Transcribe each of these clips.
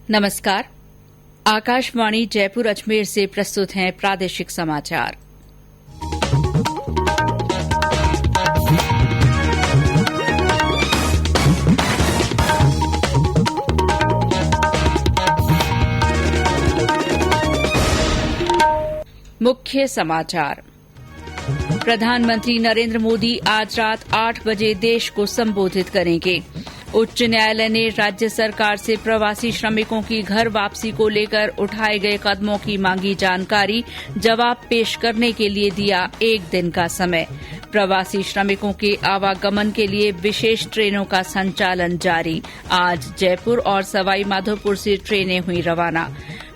नमस्कार। आकाशवाणी जयपुर अजमेर से प्रस्तुत हैं प्रादेशिक समाचार। मुख्य समाचार। प्रधानमंत्री नरेंद्र मोदी आज रात 8 बजे देश को संबोधित करेंगे। उच्च न्यायालय ने राज्य सरकार से प्रवासी श्रमिकों की घर वापसी को लेकर उठाए गए कदमों की मांगी जानकारी, जवाब पेश करने के लिए दिया 1 दिन का समय। प्रवासी श्रमिकों के आवागमन के लिए विशेष ट्रेनों का संचालन जारी। आज जयपुर और सवाई माधोपुर से ट्रेनें हुई रवाना।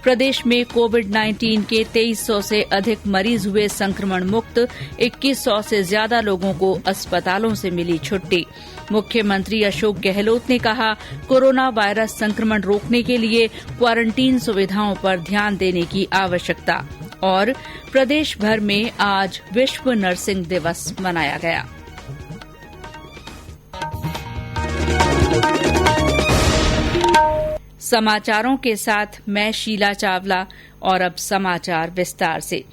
प्रदेश में कोविड-19 के 2300 से अधिक मरीज हुए संक्रमण मुक्त। 2100 से ज्यादा लोगों को अस्पतालों से मिली छुट्टी। मुख्यमंत्री अशोक गहलोत ने कहा, कोरोना वायरस संक्रमण रोकने के लिए क्वारंटीन सुविधाओं पर ध्यान देने की आवश्यकता। और प्रदेश भर में आज विश्व नर्सिंग दिवस मनाया गया। समाचारों के साथ मैं शीला चावला और अब समाचार विस्तार से।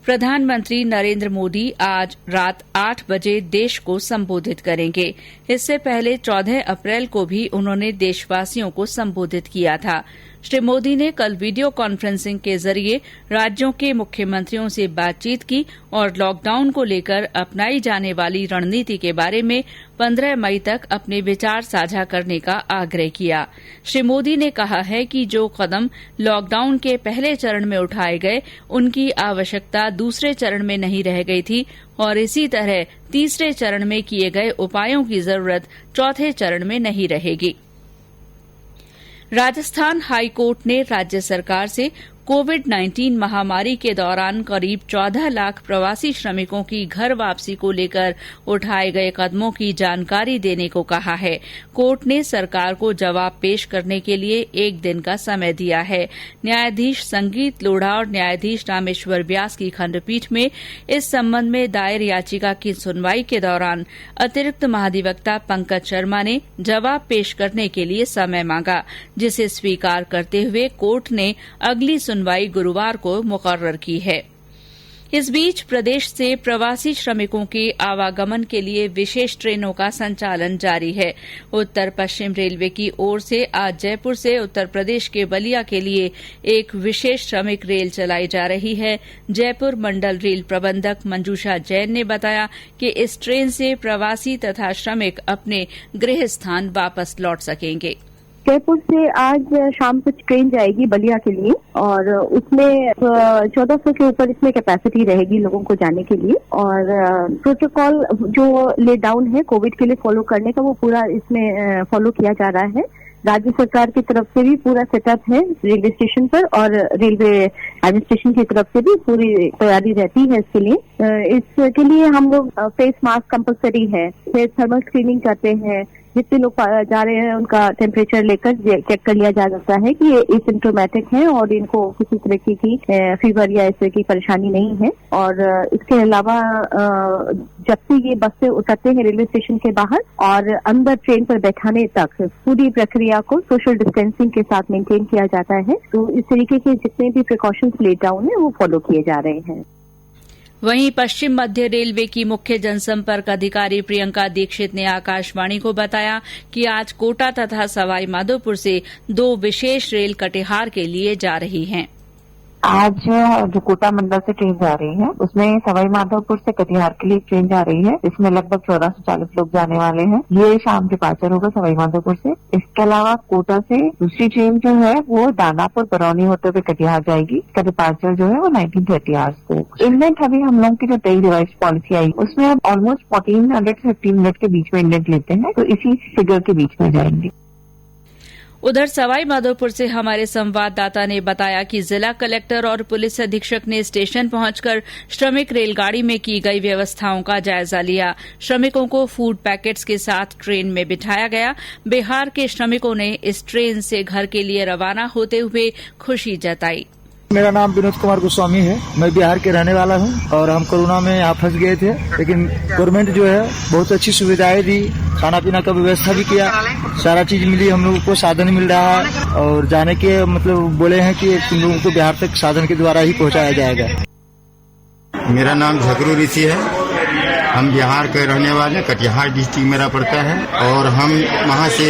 प्रधानमंत्री नरेंद्र मोदी आज रात 8 बजे देश को संबोधित करेंगे। इससे पहले 14 अप्रैल को भी उन्होंने देशवासियों को संबोधित किया था। श्री मोदी ने कल वीडियो कॉन्फ्रेंसिंग के जरिए राज्यों के मुख्यमंत्रियों से बातचीत की और लॉकडाउन को लेकर अपनाई जाने वाली रणनीति के बारे में 15 मई तक अपने विचार साझा करने का आग्रह किया। श्री मोदी ने कहा है कि जो कदम लॉकडाउन के पहले चरण में उठाए गए, उनकी आवश्यकता दूसरे चरण में नहीं रह गई थी और इसी तरह तीसरे चरण में किए गए उपायों की जरूरत चौथे चरण में नहीं रहेगी। राजस्थान हाईकोर्ट ने राज्य सरकार से कोविड-19 महामारी के दौरान करीब 14 लाख प्रवासी श्रमिकों की घर वापसी को लेकर उठाए गए कदमों की जानकारी देने को कहा है। कोर्ट ने सरकार को जवाब पेश करने के लिए 1 दिन का समय दिया है। न्यायाधीश संगीत लोढ़ा और न्यायाधीश रामेश्वर व्यास की खंडपीठ में इस संबंध में दायर याचिका की सुनवाई के दौरान अतिरिक्त महाधिवक्ता पंकज शर्मा ने जवाब पेश करने के लिए समय मांगा, जिसे स्वीकार करते हुए कोर्ट ने अगली सुनवाई गुरुवार को मुकर्रर की है। इस बीच प्रदेश से प्रवासी श्रमिकों के आवागमन के लिए विशेष ट्रेनों का संचालन जारी है। उत्तर पश्चिम रेलवे की ओर से आज जयपुर से उत्तर प्रदेश के बलिया के लिए एक विशेष श्रमिक रेल चलाई जा रही है। जयपुर मंडल रेल प्रबंधक मंजूषा जैन ने बताया कि इस ट्रेन से प्रवासी तथा श्रमिक अपने गृह स्थान वापस लौट सकेंगे। जयपुर से आज शाम को ट्रेन जाएगी बलिया के लिए और उसमें 1400 के ऊपर इसमें कैपेसिटी रहेगी लोगों को जाने के लिए। और प्रोटोकॉल जो ले डाउन है कोविड के लिए फॉलो करने का, वो पूरा इसमें फॉलो किया जा रहा है। राज्य सरकार की तरफ से भी पूरा सेटअप है रेलवे स्टेशन पर और रेलवे एडमिनिस्ट्रेशन की तरफ से भी पूरी तैयारी रहती है इसके लिए। इसके लिए हम लोग फेस मास्क कंपलसरी है, फिर थर्मल स्क्रीनिंग करते हैं। जितने लोग जा रहे हैं उनका टेम्परेचर लेकर चेक कर लिया जा सकता है कि ये एसिम्प्टोमेटिक है और इनको किसी तरह की फीवर या इस तरह की परेशानी नहीं है। और इसके अलावा जब से ये बस से उतरते हैं रेलवे स्टेशन के बाहर और अंदर ट्रेन पर बैठाने तक पूरी प्रक्रिया को सोशल डिस्टेंसिंग के साथ मेंटेन किया जाता है। तो इस तरीके के जितने भी प्रिकॉशंस लेट डाउन है वो फॉलो किए जा रहे हैं। वहीं पश्चिम मध्य रेलवे की मुख्य जनसंपर्क अधिकारी प्रियंका दीक्षित ने आकाशवाणी को बताया कि आज कोटा तथा सवाई माधोपुर से 2 विशेष रेल कटिहार के लिए जा रही हैं। आज जो कोटा मंडल से ट्रेन जा रही है उसमें सवाई माधोपुर से कटिहार के लिए ट्रेन जा रही है। इसमें लगभग 1440 लोग जाने वाले हैं। ये शाम डिपार्चर होगा सवाई माधोपुर से। इसके अलावा कोटा से दूसरी ट्रेन जो है वो दानापुर बरौनी होते हुए कटिहार जाएगी। इसका डिपार्चर जो है वो 1930 आवर्स को। इंडेंट अभी हम लोग की जो नई रिवाइज पॉलिसी आई उसमें अब ऑलमोस्ट 1400 से 15 मिनट के बीच में इंडेंट लेते हैं, तो इसी फिगर के बीच में जाएंगे। उधर सवाई माधोपुर से हमारे संवाददाता ने बताया कि जिला कलेक्टर और पुलिस अधीक्षक ने स्टेशन पहुंचकर श्रमिक रेलगाड़ी में की गई व्यवस्थाओं का जायजा लिया। श्रमिकों को फूड पैकेट्स के साथ ट्रेन में बिठाया गया। बिहार के श्रमिकों ने इस ट्रेन से घर के लिए रवाना होते हुए खुशी जताई। मेरा नाम विनोद कुमार गोस्वामी है। मैं बिहार के रहने वाला हूँ और हम कोरोना में यहाँ फंस गए थे, लेकिन गवर्नमेंट जो है बहुत अच्छी सुविधाएं दी, खाना पीना का व्यवस्था भी किया, सारा चीज मिली, हम लोगों को साधन मिल रहा है और जाने के मतलब बोले हैं कि तुम लोगों को बिहार तक साधन के द्वारा ही पहुँचाया जाएगा। मेरा नाम झगरू ऋषि है। हम बिहार के रहने वाले, कटिहार डिस्ट्रिक्ट मेरा पड़ता है और हम वहाँ से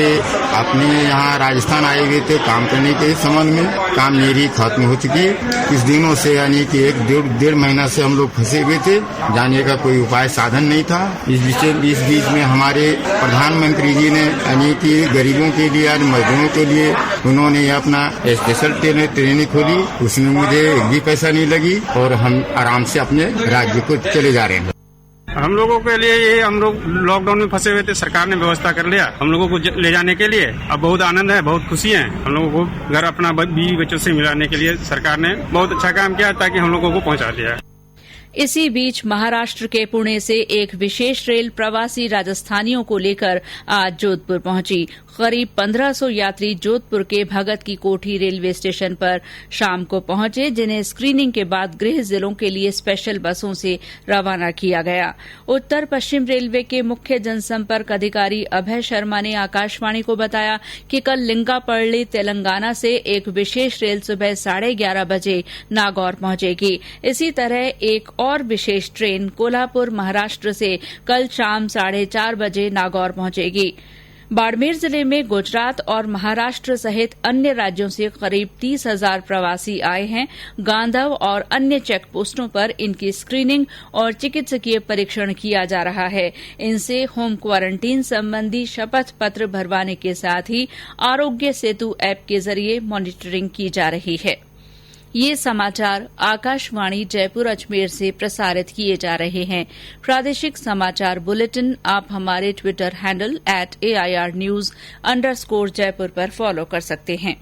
अपने यहाँ राजस्थान आए हुए थे काम करने के संबंध में। काम मेरी खत्म हो चुकी है। कुछ दिनों से यानी कि एक डेढ़ महीना से हम लोग फंसे हुए थे, जाने का कोई उपाय साधन नहीं था। इस बीच में हमारे प्रधानमंत्री जी ने यानी कि गरीबों के लिए, मजदूरों के लिए उन्होंने अपना स्पेशल ट्रेनें खोली। उसमें मुझे एक भी पैसा नहीं लगी और हम आराम से अपने राज्य को चले जा रहे हैं। हम लोगों के लिए ये, हम लोग लॉकडाउन में फंसे हुए थे, सरकार ने व्यवस्था कर लिया हम लोगों को ले जाने के लिए। अब बहुत आनंद है, बहुत खुशी है। हम लोगों को घर अपना बीवी बच्चों से मिलाने के लिए सरकार ने बहुत अच्छा काम किया ताकि हम लोगों को पहुंचा दिया। इसी बीच महाराष्ट्र के पुणे से एक विशेष रेल प्रवासी राजस्थानियों को लेकर आज जोधपुर पहुंची। करीब 1500 यात्री जोधपुर के भगत की कोठी रेलवे स्टेशन पर शाम को पहुंचे, जिन्हें स्क्रीनिंग के बाद गृह जिलों के लिए स्पेशल बसों से रवाना किया गया। उत्तर पश्चिम रेलवे के मुख्य जनसंपर्क अधिकारी अभय शर्मा ने आकाशवाणी को बताया कि कल लिंगापल्ली तेलंगाना से एक विशेष रेल सुबह 11:30 बजे नागौर पहुंचेगी। इसी तरह एक और विशेष ट्रेन कोल्हापुर महाराष्ट्र से कल शाम 4:30 बजे नागौर पहुंचेगी। बाड़मेर जिले में गुजरात और महाराष्ट्र सहित अन्य राज्यों से करीब 30,000 प्रवासी आए हैं। गांधव और अन्य चेक पोस्टों पर इनकी स्क्रीनिंग और चिकित्सकीय परीक्षण किया जा रहा है। इनसे होम क्वारंटीन संबंधी शपथ पत्र भरवाने के साथ ही आरोग्य सेतु ऐप के जरिए मॉनिटरिंग की जा रही है। ये समाचार आकाशवाणी जयपुर अजमेर से प्रसारित किए जा रहे हैं। प्रादेशिक समाचार बुलेटिन आप हमारे ट्विटर हैंडल @AIRnews_जयपुर पर फॉलो कर सकते हैं।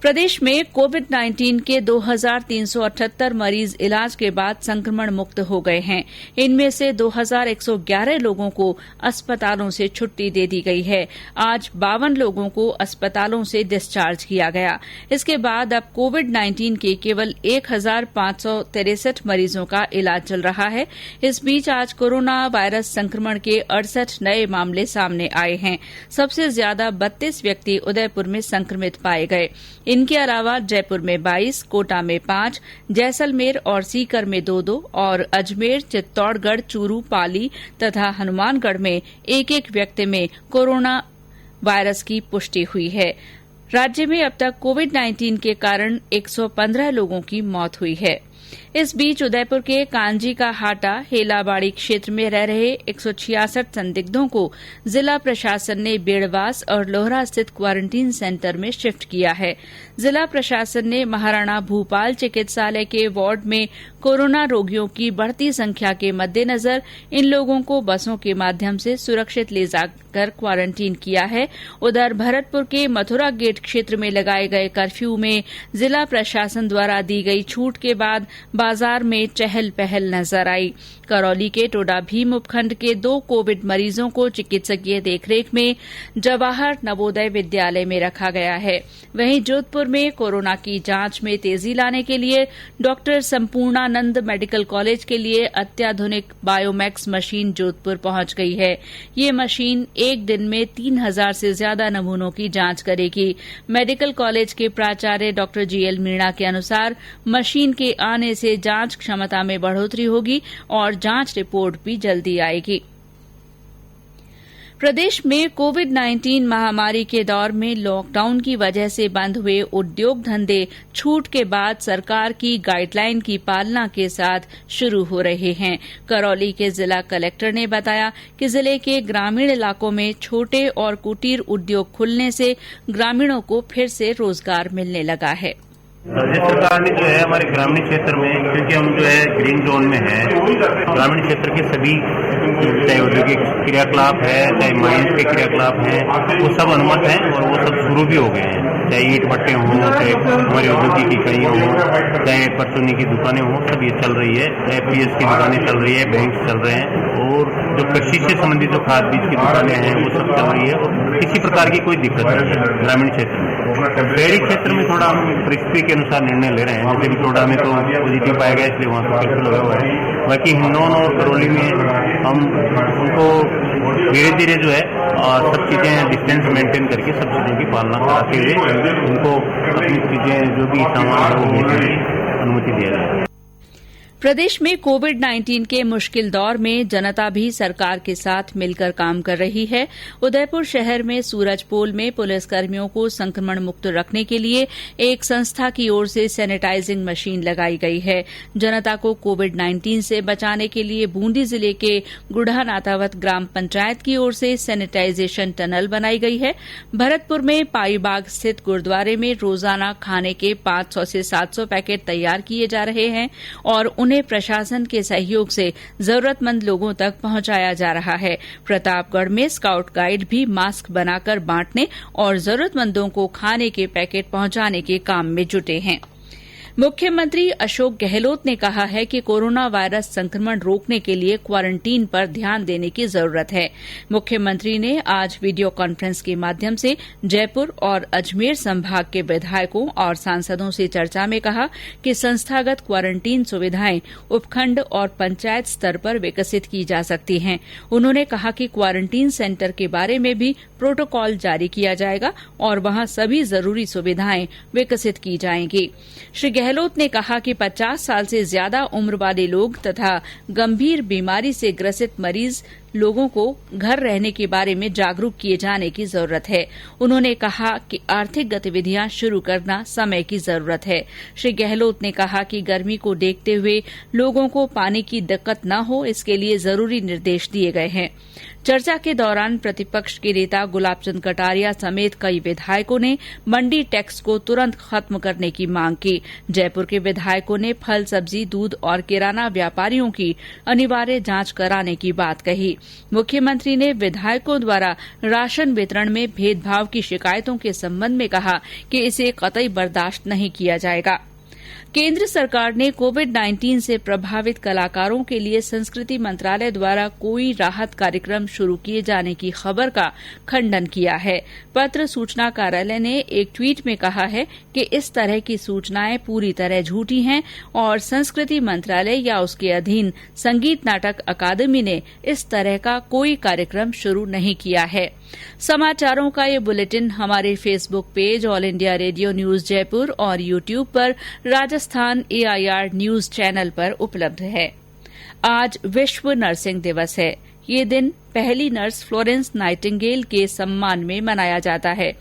प्रदेश में कोविड-19 के 2378 मरीज इलाज के बाद संक्रमण मुक्त हो गए हैं। इनमें से 2111 लोगों को अस्पतालों से छुट्टी दे दी गई है। आज 52 लोगों को अस्पतालों से डिस्चार्ज किया गया। इसके बाद अब कोविड-19 के केवल 1563 मरीजों का इलाज चल रहा है। इस बीच आज कोरोना वायरस संक्रमण के 68 नए मामले सामने आए हैं। सबसे ज्यादा 32 व्यक्ति उदयपुर में संक्रमित पाए गए। इनके अलावा जयपुर में 22, कोटा में 5, जैसलमेर और सीकर में 2-2 और अजमेर, चित्तौड़गढ़, चूरू, पाली तथा हनुमानगढ़ में एक व्यक्ति में कोरोना वायरस की पुष्टि हुई है। राज्य में अब तक कोविड-19 के कारण 115 लोगों की मौत हुई है। इस बीच उदयपुर के कांजी का हाटा हेलाबाड़ी क्षेत्र में रह रहे 166 संदिग्धों को जिला प्रशासन ने बेड़वास और लोहरा स्थित क्वारंटीन सेंटर में शिफ्ट किया है। जिला प्रशासन ने महाराणा भूपाल चिकित्सालय के वार्ड में कोरोना रोगियों की बढ़ती संख्या के मद्देनजर इन लोगों को बसों के माध्यम से सुरक्षित ले जाकर क्वारंटीन किया है। उधर भरतपुर के मथुरा गेट क्षेत्र में लगाए गए कर्फ्यू में जिला प्रशासन द्वारा दी गई छूट के बाद बाजार में चहल पहल नजर आई। करौली के टोडा भीम उपखंड के 2 कोविड मरीजों को चिकित्सकीय देखरेख में जवाहर नवोदय विद्यालय में रखा गया है। वहीं जोधपुर में कोरोना की जांच में तेजी लाने के लिए डॉक्टर संपूर्णानंद मेडिकल कॉलेज के लिए अत्याधुनिक बायोमैक्स मशीन जोधपुर पहुंच गई है। ये मशीन एक दिन में 3000 से ज्यादा नमूनों की जांच करेगी। मेडिकल कॉलेज के प्राचार्य डॉक्टर जीएल मीणा के अनुसार मशीन के आने से जांच क्षमता में बढ़ोतरी होगी और जांच रिपोर्ट भी जल्दी आएगी। प्रदेश में कोविड-19 महामारी के दौर में लॉकडाउन की वजह से बंद हुए उद्योग धंधे छूट के बाद सरकार की गाइडलाइन की पालना के साथ शुरू हो रहे हैं। करौली के जिला कलेक्टर ने बताया कि जिले के ग्रामीण इलाकों में छोटे और कुटीर उद्योग खुलने से ग्रामीणों को फिर से रोजगार मिलने लगा है। राज्य सरकार ने जो है हमारे ग्रामीण क्षेत्र में, क्योंकि हम जो है ग्रीन जोन में है, ग्रामीण क्षेत्र के सभी चाहे औद्योगिक क्रियाकलाप है, चाहे माइंस के क्रियाकलाप है, वो सब अनुमत हैं और वो सब शुरू भी हो गए हैं। चाहे ईंट भट्टे हों, चाहे हमारी औद्योगिक इकाइयाँ हों, चाहे परचूनी की दुकानें हों, सब ये चल रही है। चाहे पीएस की दुकानें चल रही है, बैंक चल रहे हैं और जो कृषि से संबंधित जो खाद बीज की दुकानें हैं वो सब चल रही है और किसी प्रकार की कोई दिक्कत नहीं है ग्रामीण क्षेत्र में। शहरी क्षेत्र में थोड़ा हम परिस्थिति के अनुसार निर्णय ले रहे हैं। जैसे बिचौड़ा में तो पॉजिटिव पाया गया, इसलिए वहाँ पर कर्फ्यू लगा हुआ है। बाकी हिंडौन और करौली में हम उनको धीरे धीरे जो है सब चीजें डिस्टेंस मेंटेन करके सब चीजों की पालना कराते हुए उनको अपनी चीजें जो भी सामान है वो भेजने की अनुमति दिया जाए। प्रदेश में कोविड-19 के मुश्किल दौर में जनता भी सरकार के साथ मिलकर काम कर रही है। उदयपुर शहर में सूरजपोल में पुलिसकर्मियों को संक्रमण मुक्त रखने के लिए एक संस्था की ओर से सैनिटाइजिंग मशीन लगाई गई है। जनता को कोविड-19 से बचाने के लिए बूंदी जिले के गुढ़ा नातावत ग्राम पंचायत की ओर से सैनिटाइजेशन टनल बनाई गई है। भरतपुर में पाईबाग स्थित गुरुद्वारे में रोजाना खाने के 500 से 700 पैकेट तैयार किए जा रहे हैं और उन्हें प्रशासन के सहयोग से जरूरतमंद लोगों तक पहुंचाया जा रहा है। प्रतापगढ़ में स्काउट गाइड भी मास्क बनाकर बांटने और जरूरतमंदों को खाने के पैकेट पहुंचाने के काम में जुटे हैं। मुख्यमंत्री अशोक गहलोत ने कहा है कि कोरोना वायरस संक्रमण रोकने के लिए क्वारंटीन पर ध्यान देने की जरूरत है। मुख्यमंत्री ने आज वीडियो कॉन्फ्रेंस के माध्यम से जयपुर और अजमेर संभाग के विधायकों और सांसदों से चर्चा में कहा कि संस्थागत क्वारंटीन सुविधाएं उपखंड और पंचायत स्तर पर विकसित की जा सकती हैं। उन्होंने कहा कि क्वारंटीन सेंटर के बारे में भी प्रोटोकॉल जारी किया जाएगा और वहां सभी जरूरी सुविधाएं विकसित की जाएंगी। श्री गहलोत ने कहा कि 50 साल से ज्यादा उम्र वाले लोग तथा गंभीर बीमारी से ग्रसित मरीज लोगों को घर रहने के बारे में जागरूक किए जाने की जरूरत है। उन्होंने कहा कि आर्थिक गतिविधियां शुरू करना समय की जरूरत है। श्री गहलोत ने कहा कि गर्मी को देखते हुए लोगों को पानी की दिक्कत न हो, इसके लिए जरूरी निर्देश दिए गए हैं। चर्चा के दौरान प्रतिपक्ष के नेता गुलाब चंद कटारिया समेत कई विधायकों ने मंडी टैक्स को तुरंत खत्म करने की मांग की। जयपुर के विधायकों ने फल, सब्जी, दूध और किराना व्यापारियों की अनिवार्य जांच कराने की बात कही। मुख्यमंत्री ने विधायकों द्वारा राशन वितरण में भेदभाव की शिकायतों के संबंध में कहा कि इसे कतई बर्दाश्त नहीं किया जाएगा। केंद्र सरकार ने कोविड-19 से प्रभावित कलाकारों के लिए संस्कृति मंत्रालय द्वारा कोई राहत कार्यक्रम शुरू किए जाने की खबर का खंडन किया है। पत्र सूचना कार्यालय ने एक ट्वीट में कहा है कि इस तरह की सूचनाएं पूरी तरह झूठी हैं और संस्कृति मंत्रालय या उसके अधीन संगीत नाटक अकादमी ने इस तरह का कोई कार्यक्रम शुरू नहीं किया है। समाचारों का ये बुलेटिन हमारे Facebook page all India radio news Jaipur और यूट्यूब पर राजस्थान AIR न्यूज चैनल पर उपलब्ध है। आज विश्व नर्सिंग दिवस है। ये दिन पहली नर्स फ्लोरेंस नाइटिंगेल के सम्मान में मनाया जाता है।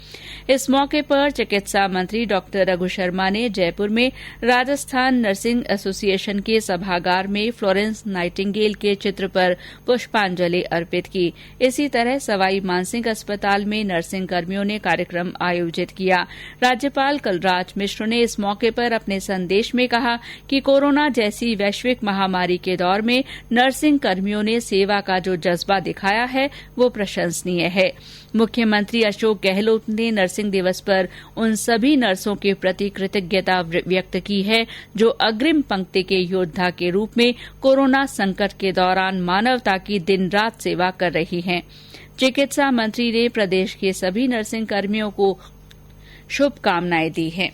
इस मौके पर चिकित्सा मंत्री डॉक्टर रघु शर्मा ने जयपुर में राजस्थान नर्सिंग एसोसिएशन के सभागार में फ्लोरेंस नाइटिंगेल के चित्र पर पुष्पांजलि अर्पित की। इसी तरह सवाई मानसिंह अस्पताल में नर्सिंग कर्मियों ने कार्यक्रम आयोजित किया। राज्यपाल कलराज मिश्र ने इस मौके पर अपने संदेश में कहा कि कोरोना जैसी वैश्विक महामारी के दौर में नर्सिंग कर्मियों ने सेवा का जो जज्बा दिखाया है वो प्रशंसनीय है। मुख्यमंत्री अशोक गहलोत ने नर्सिंग दिवस पर उन सभी नर्सों के प्रति कृतज्ञता व्यक्त की है जो अग्रिम पंक्ति के योद्धा के रूप में कोरोना संकट के दौरान मानवता की दिन रात सेवा कर रही हैं। चिकित्सा मंत्री ने प्रदेश के सभी नर्सिंग कर्मियों को शुभकामनाएं दी हैं।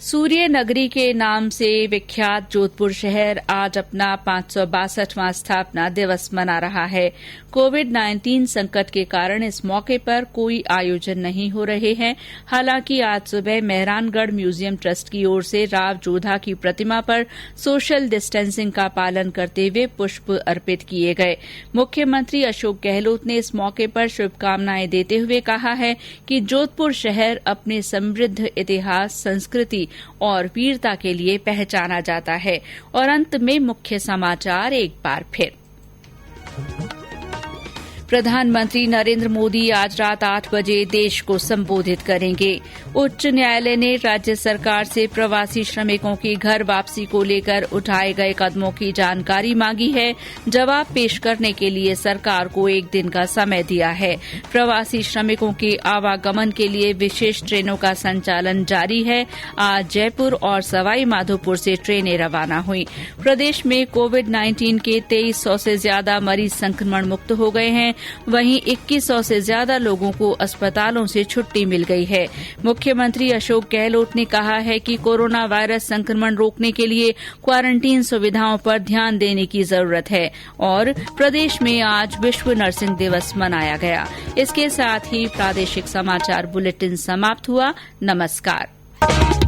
सूर्य नगरी के नाम से विख्यात जोधपुर शहर आज अपना 562वां स्थापना दिवस मना रहा है। कोविड-19 संकट के कारण इस मौके पर कोई आयोजन नहीं हो रहे हैं। हालांकि आज सुबह मेहरानगढ़ म्यूजियम ट्रस्ट की ओर से राव जोधा की प्रतिमा पर सोशल डिस्टेंसिंग का पालन करते हुए पुष्प अर्पित किए गए। मुख्यमंत्री अशोक गहलोत ने इस मौके पर शुभकामनाएं देते हुए कहा है कि जोधपुर शहर अपने समृद्ध इतिहास, संस्कृति और वीरता के लिए पहचाना जाता है। और अंत में मुख्य समाचार एक बार फिर। प्रधानमंत्री नरेंद्र मोदी आज रात 8 बजे देश को संबोधित करेंगे। उच्च न्यायालय ने राज्य सरकार से प्रवासी श्रमिकों की घर वापसी को लेकर उठाए गए कदमों की जानकारी मांगी है। जवाब पेश करने के लिए सरकार को 1 दिन का समय दिया है। प्रवासी श्रमिकों के आवागमन के लिए विशेष ट्रेनों का संचालन जारी है। आज जयपुर और सवाई माधोपुर से ट्रेनें रवाना हुई। प्रदेश में कोविड-19 के 2300 से ज्यादा मरीज संक्रमण मुक्त हो गए हैं। वहीं 2100 से ज्यादा लोगों को अस्पतालों से छुट्टी मिल गई है। मुख्यमंत्री अशोक गहलोत ने कहा है कि कोरोना वायरस संक्रमण रोकने के लिए क्वारंटीन सुविधाओं पर ध्यान देने की जरूरत है और प्रदेश में आज विश्व नर्सिंग दिवस मनाया गया। इसके साथ ही प्रादेशिक समाचार बुलेटिन समाप्त हुआ। नमस्कार।